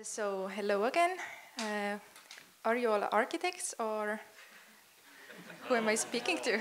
So hello again. Uh, are you all architects or who am I speaking to?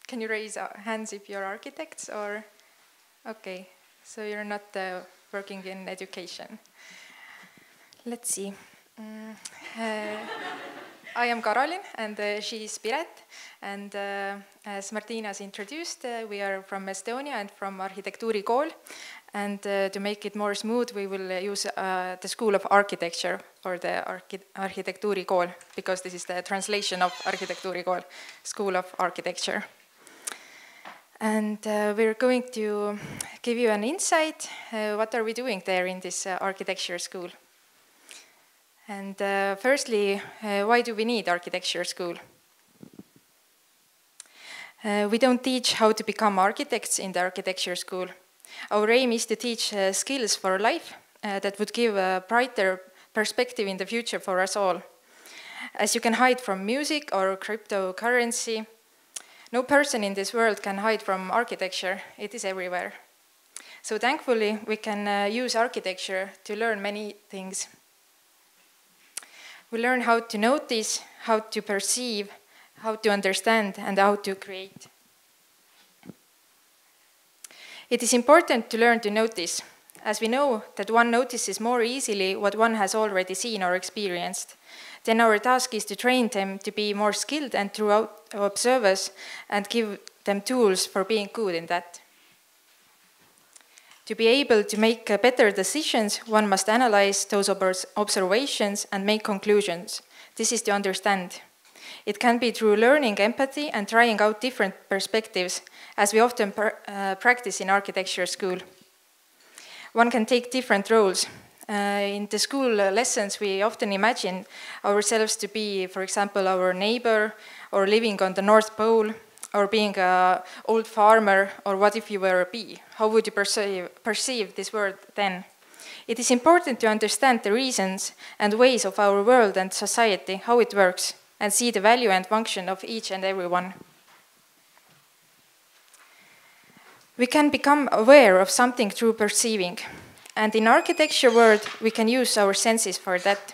Can you raise hands if you're architects or? Okay, so you're not working in education. Let's see. I am Karolin and she is Piret. And as Martina has introduced, we are from Estonia and from Arhitektuurikool. And to make it more smooth, we will use the School of Architecture or the Arhitektuurikool, because this is the translation of Arhitektuurikool, School of Architecture. And we're going to give you an insight, what are we doing there in this architecture school. And firstly, why do we need architecture school? We don't teach how to become architects in the architecture school. Our aim is to teach skills for life that would give a brighter perspective in the future for us all. As you can hide from music or cryptocurrency, no person in this world can hide from architecture. It is everywhere. So thankfully, we can use architecture to learn many things. We learn how to notice, how to perceive, how to understand, and how to create. It is important to learn to notice, as we know that one notices more easily what one has already seen or experienced. Then our task is to train them to be more skilled and throughout observers and give them tools for being good in that. To be able to make better decisions, one must analyze those observations and make conclusions. This is to understand. It can be through learning empathy and trying out different perspectives, as we often practice in architecture school. One can take different roles. In the school lessons, we often imagine ourselves to be, for example, our neighbor, or living on the North Pole, or being an old farmer, or what if you were a bee? How would you perceive this world then? It is important to understand the reasons and ways of our world and society, how it works, and see the value and function of each and every one. We can become aware of something through perceiving, and in architecture world, we can use our senses for that.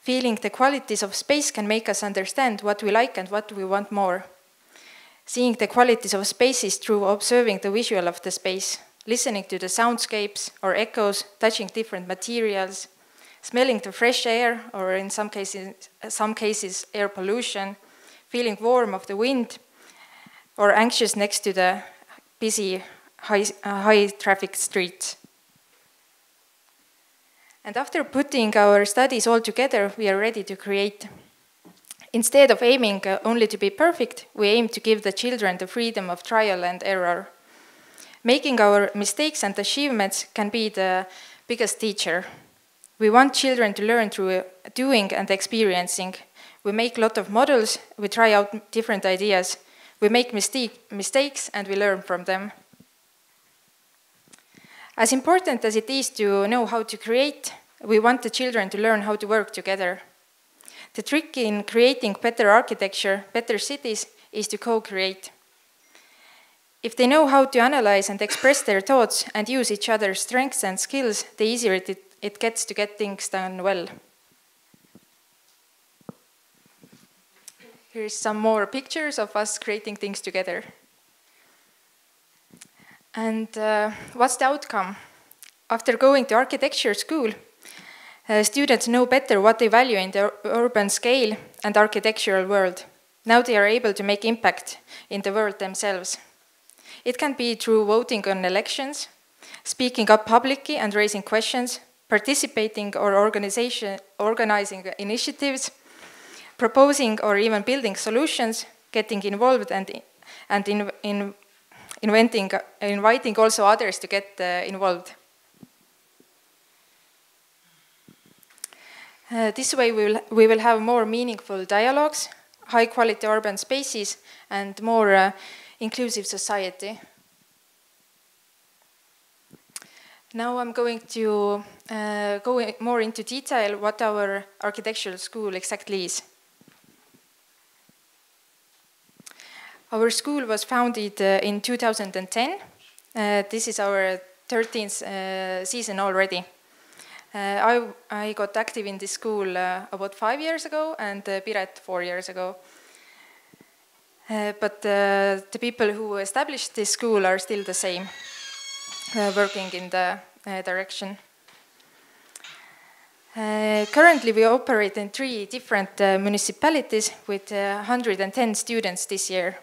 Feeling the qualities of space can make us understand what we like and what we want more. Seeing the qualities of spaces through observing the visual of the space, listening to the soundscapes or echoes, touching different materials, smelling the fresh air, or in some cases air pollution, feeling warm of the wind, or anxious next to the busy high traffic streets. And after putting our studies all together, we are ready to create. Instead of aiming only to be perfect, we aim to give the children the freedom of trial and error. Making our mistakes and achievements can be the biggest teacher. We want children to learn through doing and experiencing. We make a lot of models, we try out different ideas, we make mistakes and we learn from them. As important as it is to know how to create, we want the children to learn how to work together. The trick in creating better architecture, better cities, is to co-create. If they know how to analyze and express their thoughts and use each other's strengths and skills, the easier it gets to get things done well. Here's some more pictures of us creating things together. And what's the outcome? After going to architecture school, students know better what they value in the urban scale and architectural world. Now they are able to make impact in the world themselves. It can be through voting on elections, speaking up publicly and raising questions, participating or organizing initiatives, proposing or even building solutions, getting involved and inviting also others to get involved. This way we will have more meaningful dialogues, high-quality urban spaces, and more inclusive society. Now I'm going to go more into detail what our architectural school exactly is. Our school was founded in 2010. This is our 13th season already. I got active in this school about 5 years ago, and Piret 4 years ago. But the people who established this school are still the same, working in the direction. Currently, we operate in 3 different municipalities with 110 students this year.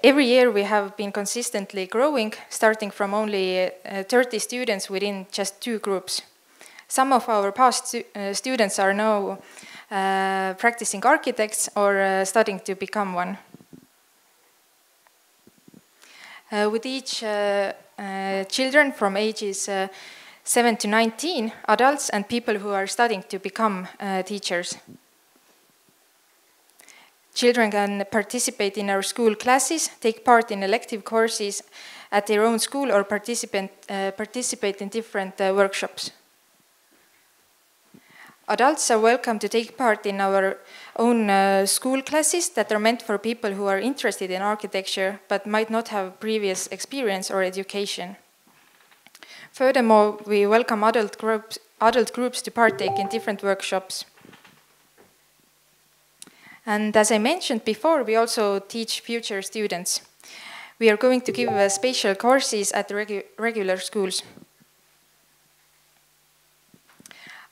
Every year we have been consistently growing, starting from only 30 students within just 2 groups. Some of our past students are now practicing architects or studying to become one. With each children from ages 7 to 19, adults and people who are studying to become teachers. Children can participate in our school classes, take part in elective courses at their own school, or participate in different workshops. Adults are welcome to take part in our own school classes that are meant for people who are interested in architecture but might not have previous experience or education. Furthermore, we welcome adult groups to partake in different workshops. And as I mentioned before, we also teach future students. We are going to give special courses at regular schools.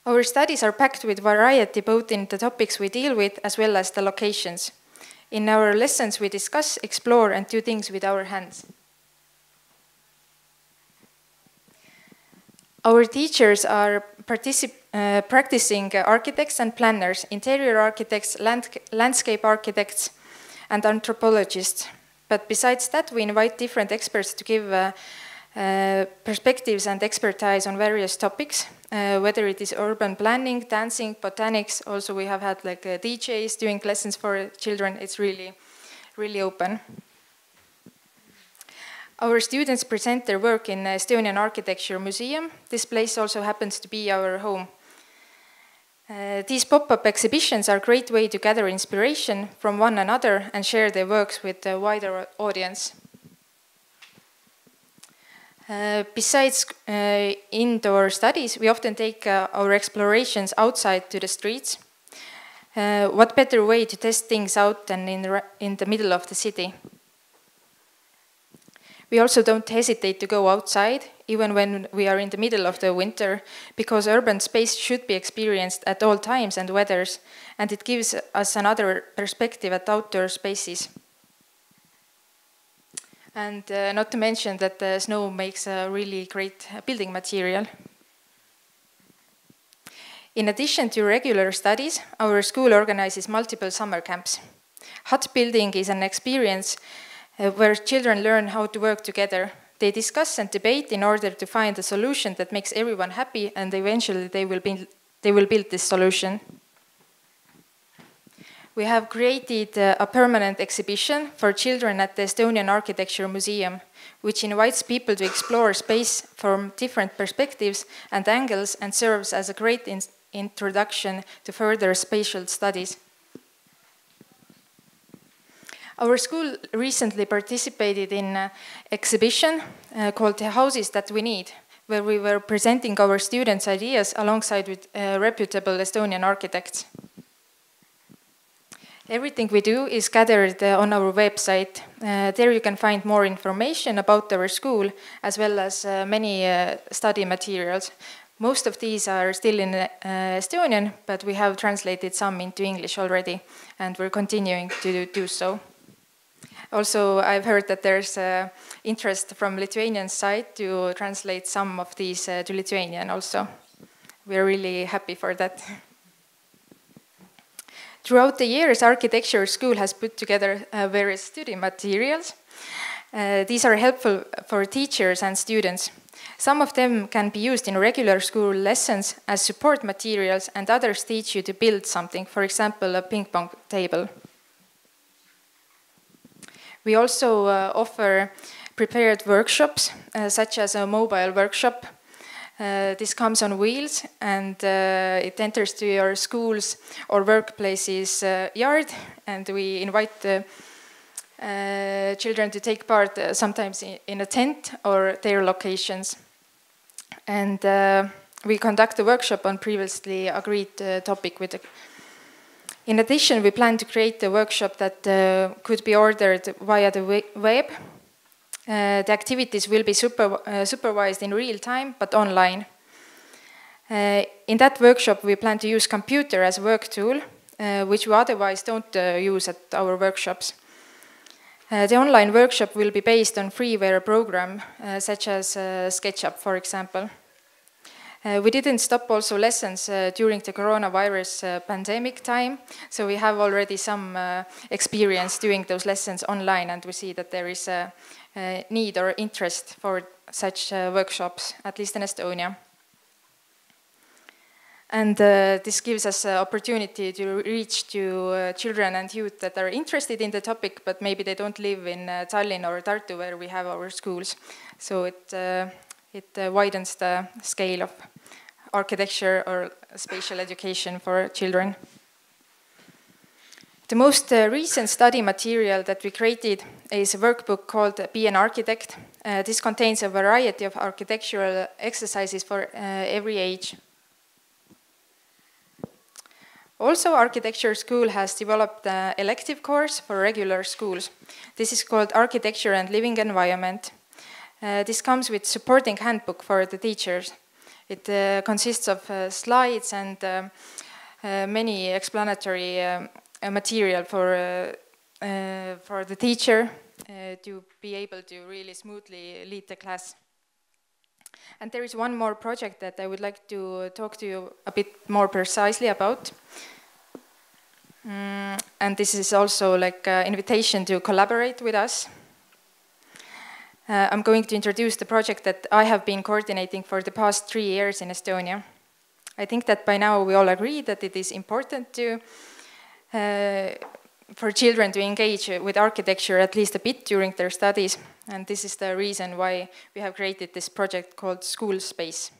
Our studies are packed with variety both in the topics we deal with as well as the locations. In our lessons we discuss, explore and do things with our hands. Our teachers are practicing architects and planners, interior architects, landscape architects and anthropologists. But besides that, we invite different experts to give perspectives and expertise on various topics, whether it is urban planning, dancing, botanics. Also we have had like DJs doing lessons for children. It's really, really open. Our students present their work in Estonian Architecture Museum. This place also happens to be our home. These pop-up exhibitions are a great way to gather inspiration from one another and share their works with a wider audience. Besides indoor studies, we often take our explorations outside to the streets. What better way to test things out than in the middle of the city? We also don't hesitate to go outside, even when we are in the middle of the winter, because urban space should be experienced at all times and weathers, and it gives us another perspective at outdoor spaces. And not to mention that the snow makes a really great building material. In addition to regular studies, our school organizes multiple summer camps. Hut building is an experience where children learn how to work together. They discuss and debate in order to find a solution that makes everyone happy, and eventually they will build this solution. We have created a permanent exhibition for children at the Estonian Architecture Museum, which invites people to explore space from different perspectives and angles and serves as a great introduction to further spatial studies. Our school recently participated in an exhibition called The Houses That We Need, where we were presenting our students' ideas alongside with reputable Estonian architects. Everything we do is gathered on our website. There you can find more information about our school, as well as many study materials. Most of these are still in Estonian, but we have translated some into English already, and we're continuing to do so. Also, I've heard that there's interest from Lithuanian side to translate some of these to Lithuanian also. We're really happy for that. Throughout the years, Architecture School has put together various study materials. These are helpful for teachers and students. Some of them can be used in regular school lessons as support materials, and others teach you to build something, for example, a ping pong table. We also offer prepared workshops, such as a mobile workshop. This comes on wheels, and it enters to your school's or workplace's yard, and we invite children to take part sometimes in a tent or their locations. And we conduct a workshop on previously agreed topic with the. In addition, we plan to create a workshop that could be ordered via the web. The activities will be supervised in real time, but online. In that workshop, we plan to use computer as a work tool, which we otherwise don't use at our workshops. The online workshop will be based on freeware program, such as SketchUp, for example. We didn't stop also lessons during the coronavirus pandemic time, so we have already some experience doing those lessons online, and we see that there is a need or interest for such workshops, at least in Estonia. And this gives us an opportunity to reach to children and youth that are interested in the topic, but maybe they don't live in Tallinn or Tartu, where we have our schools. So it widens the scale of architecture or spatial education for children. The most recent study material that we created is a workbook called Be an Architect. This contains a variety of architectural exercises for every age. Also, Architecture School has developed an elective course for regular schools. This is called Architecture and Living Environment. This comes with supporting handbook for the teachers. It consists of slides and many explanatory material for the teacher to be able to really smoothly lead the class. And there is one more project that I would like to talk to you a bit more precisely about. And this is also like an invitation to collaborate with us. I'm going to introduce the project that I have been coordinating for the past 3 years in Estonia. I think that by now we all agree that it is important to, for children to engage with architecture at least a bit during their studies. And this is the reason why we have created this project called School Space,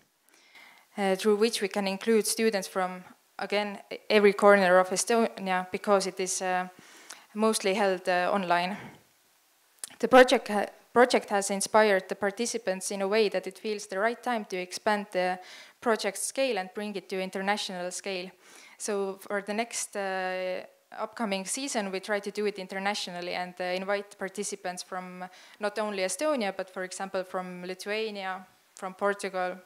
through which we can include students from, again, every corner of Estonia, because it is mostly held online. The project has inspired the participants in a way that it feels the right time to expand the project scale and bring it to international scale. So for the next upcoming season, we try to do it internationally and invite participants from not only Estonia, but for example from Lithuania, from Portugal,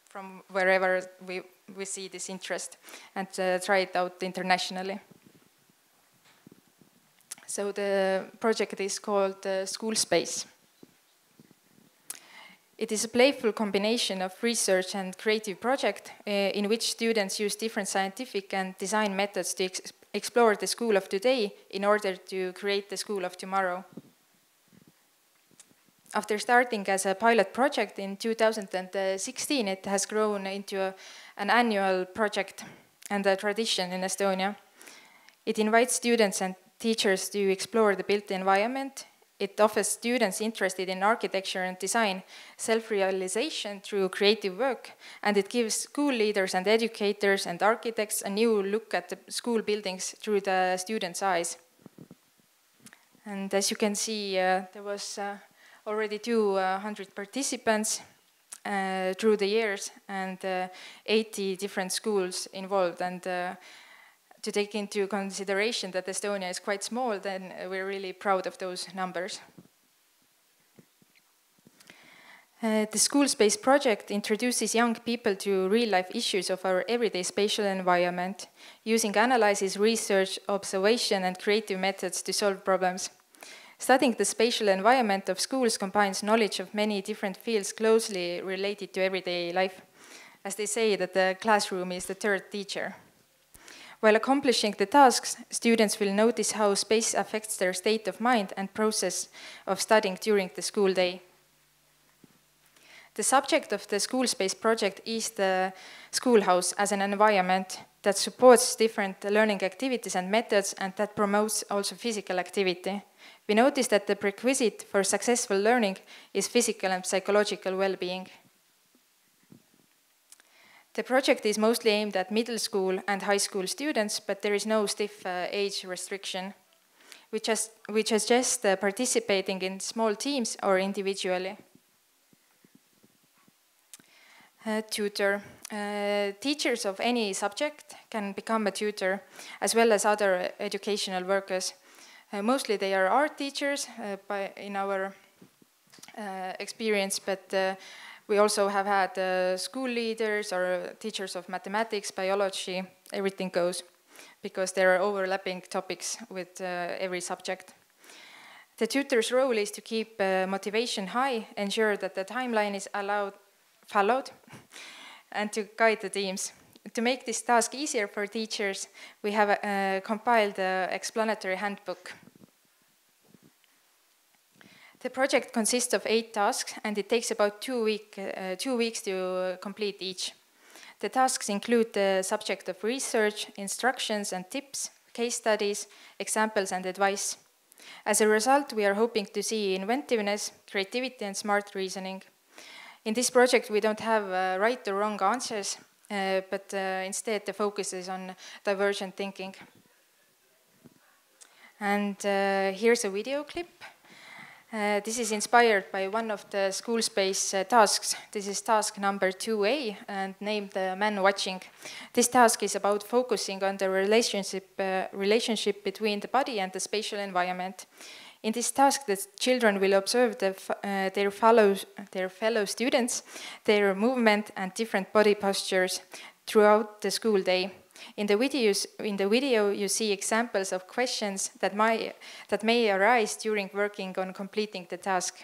from wherever we see this interest, and try it out internationally. So the project is called School Space. It is a playful combination of research and creative project in which students use different scientific and design methods to explore the school of today in order to create the school of tomorrow. After starting as a pilot project in 2016, it has grown into an annual project and a tradition in Estonia. It invites students and teachers to explore the built environment. It offers students interested in architecture and design self-realization through creative work, and it gives school leaders and educators and architects a new look at the school buildings through the students' eyes. And as you can see, there was already 200 participants through the years, and 80 different schools involved. And to take into consideration that Estonia is quite small, then we're really proud of those numbers. The School Space project introduces young people to real-life issues of our everyday spatial environment, using analysis, research, observation, and creative methods to solve problems. Studying the spatial environment of schools combines knowledge of many different fields closely related to everyday life. As they say, that the classroom is the third teacher. While accomplishing the tasks, students will notice how space affects their state of mind and process of studying during the school day. The subject of the School Space project is the schoolhouse as an environment that supports different learning activities and methods, and that promotes also physical activity. We notice that the prerequisite for successful learning is physical and psychological well-being. The project is mostly aimed at middle school and high school students, but there is no stiff age restriction. which is just participating in small teams or individually. Tutor. Teachers of any subject can become a tutor, as well as other educational workers. Mostly they are art teachers in our experience, but we also have had school leaders or teachers of mathematics, biology, everything goes, because there are overlapping topics with every subject. The tutor's role is to keep motivation high, ensure that the timeline is followed, and to guide the teams. To make this task easier for teachers, we have compiled an explanatory handbook. The project consists of 8 tasks, and it takes about 2 weeks to complete each. The tasks include the subject of research, instructions and tips, case studies, examples and advice. As a result, we are hoping to see inventiveness, creativity and smart reasoning. In this project, we don't have right or wrong answers, but instead the focus is on divergent thinking. And here's a video clip. This is inspired by one of the school space tasks. This is task number 2A and named Man Watching. This task is about focusing on the relationship between the body and the spatial environment. In this task, the children will observe their fellow students, their movement and different body postures throughout the school day. In the video, you see examples of questions that may arise during working on completing the task.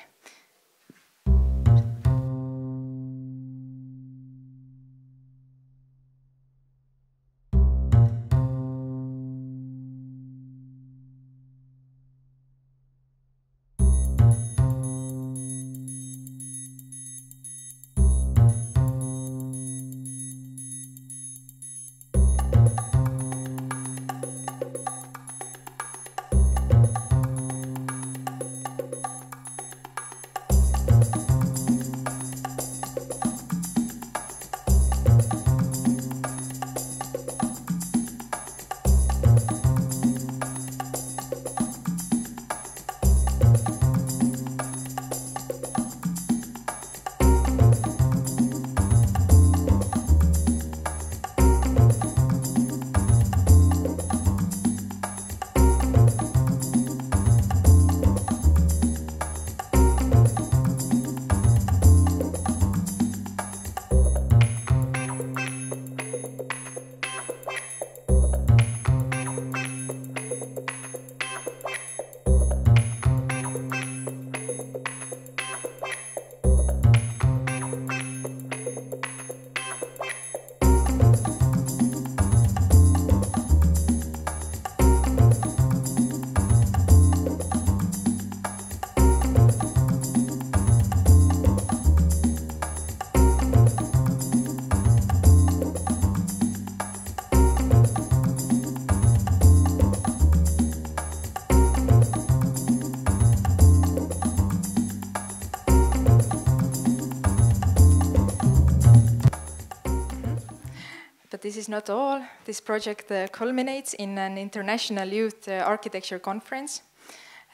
But this is not all. This project culminates in an international youth architecture conference.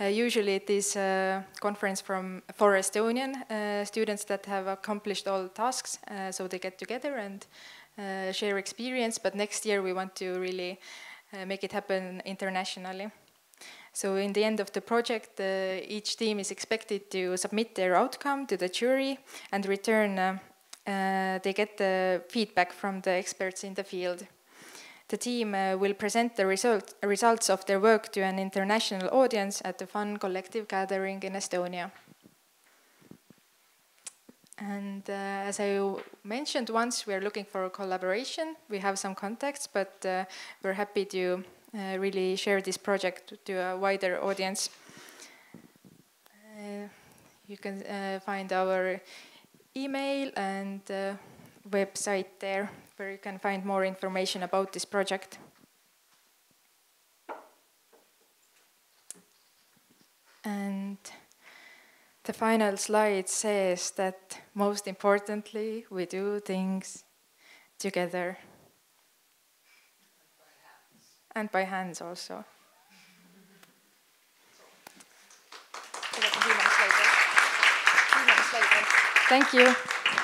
Usually it is a conference for Estonian students that have accomplished all tasks, so they get together and share experience, but next year we want to really make it happen internationally. So in the end of the project, each team is expected to submit their outcome to the jury and return they get the feedback from the experts in the field. The team will present the results of their work to an international audience at the Fun Collective gathering in Estonia. And as I mentioned once, we are looking for a collaboration. We have some contacts, but we're happy to really share this project to a wider audience. You can find our email and website there, where you can find more information about this project. And the final slide says that most importantly, we do things together. And by hands also. Thank you.